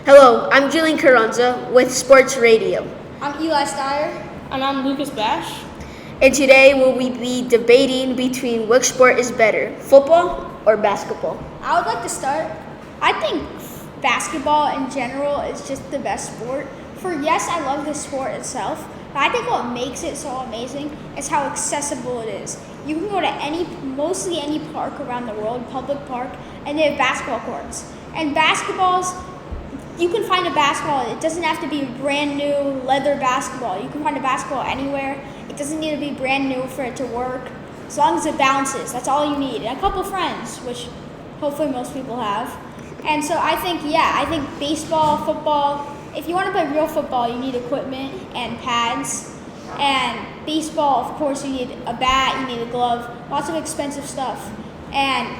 Hello, I'm Julian Carranza with Sports Radio, I'm Eli Steyer. And I'm Lucas Bash. and today we'll be debating between which sport is better, football or basketball. I would like to start. I think basketball in general is just the best sport. Yes, I love the sport itself, but I think what makes it so amazing is how accessible it is. You can go to mostly any park around the world, public park, and they have basketball courts. And you can find a basketball. It doesn't have to be brand new leather basketball. You can find a basketball anywhere. It doesn't need to be brand new for it to work. As long as it bounces, that's all you need. And a couple friends, which hopefully most people have. And so I think baseball, football, if you want to play real football, you need equipment and pads. And baseball, of course, you need a bat, you need a glove, lots of expensive stuff.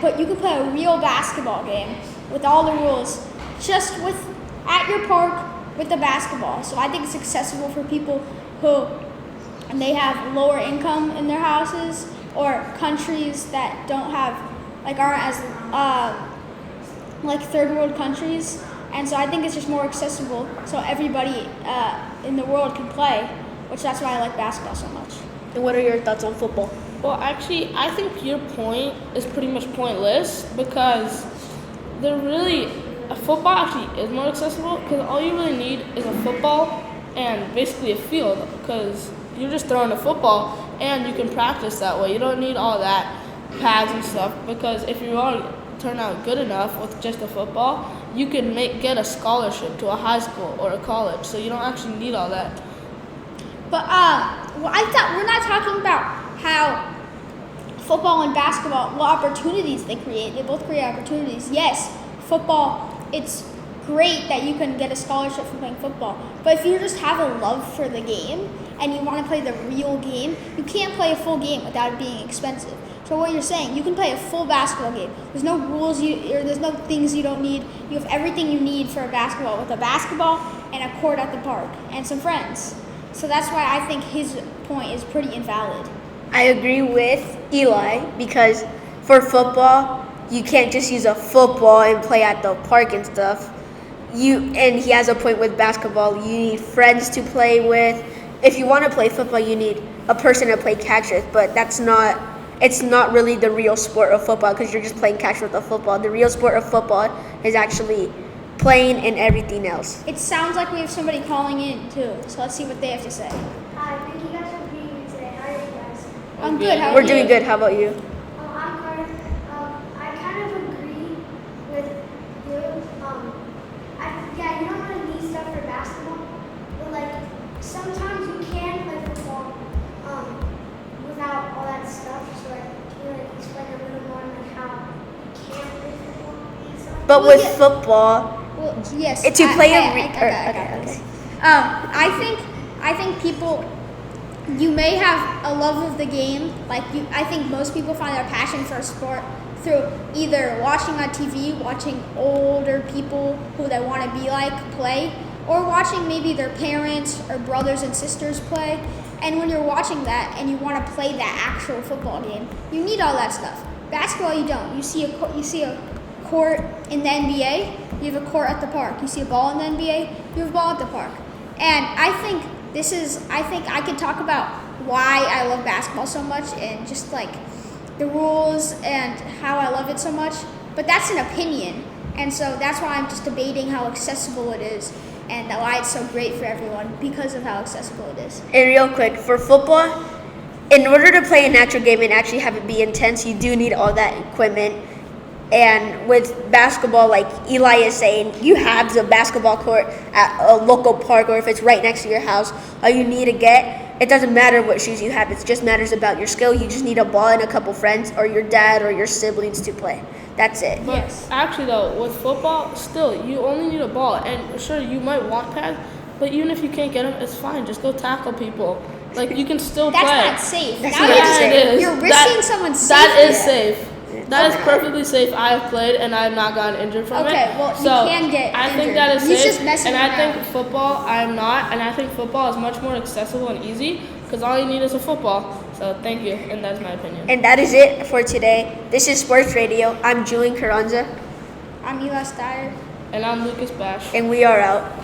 But you can play a real basketball game with all the rules at your park with the basketball. So I think it's accessible for people who they have lower income in their houses or countries that aren't as like third world countries. And so I think it's just more accessible so everybody in the world can play, which that's why I like basketball so much. And what are your thoughts on football? Well, actually, I think your point is pretty much pointless because football actually is more accessible because all you really need is a football and basically a field because you're just throwing a football and you can practice that way. You don't need all that pads and stuff because if you want to turn out good enough with just a football, you can get a scholarship to a high school or a college, so you don't actually need all that. But I thought we're not talking about how football and basketball, what opportunities they create. They both create opportunities. Yes, football, it's great that you can get a scholarship for playing football. But if you just have a love for the game and you want to play the real game, you can't play a full game without it being expensive. So what you're saying, you can play a full basketball game. There's no rules there's no things you don't need. You have everything you need for a basketball with a basketball and a court at the park and some friends. So that's why I think his point is pretty invalid. I agree with Eli because for football, you can't just use a football and play at the park and stuff. And he has a point with basketball. You need friends to play with. If you want to play football, you need a person to play catch with, but it's not really the real sport of football because you're just playing catch with a football. The real sport of football is actually playing and everything else. It sounds like we have somebody calling in too, so let's see what they have to say. Hi, thank you guys for being here today. How are you guys? I'm good. How are We're you? doing good. How about you? I'm Carter. I kind of agree with you. You don't really need stuff for basketball, but sometimes you can play football without all that stuff. So can you explain a little more how you can play football and stuff? But with football, Yes. to play I got this. I think people. You may have a love of the game. I think most people find their passion for a sport through either watching on TV, watching older people who they want to be like play, or watching maybe their parents or brothers and sisters play. And when you're watching that and you want to play that actual football game, you need all that stuff. Basketball, you don't. You see a court in the NBA, you have a court at the park. You see a ball in the NBA, you have a ball at the park. And I think I could talk about why I love basketball so much and just the rules and how I love it so much. But that's an opinion. And so that's why I'm just debating how accessible it is and why it's so great for everyone because of how accessible it is. and real quick, for football, in order to play an actual game and actually have it be intense, you do need all that equipment. And with basketball, like Eli is saying, you have the basketball court at a local park, or if it's right next to your house, all you need to get, it doesn't matter what shoes you have, it just matters about your skill. You just need a ball and a couple friends or your dad or your siblings to play. That's it. But Yes. actually, though, with football, still, you only need a ball. And sure, you might want pads, but even if you can't get them, it's fine. Just go tackle people. You can still That's play. not safe. That's Now not you're safe. It is. You're risking someone's safety. That is safe. That is perfectly safe. I have played and I have not gotten injured from it. Okay, well, you So can get I think injured. that is He's safe. just messing and I around. think football, I am not. And I think football is much more accessible and easy because all you need is a football. So thank you, and that's my opinion. And that is it for today. This is Sports Radio. I'm Julian Carranza. I'm Eli Steyer. And I'm Lucas Bash. And we are out.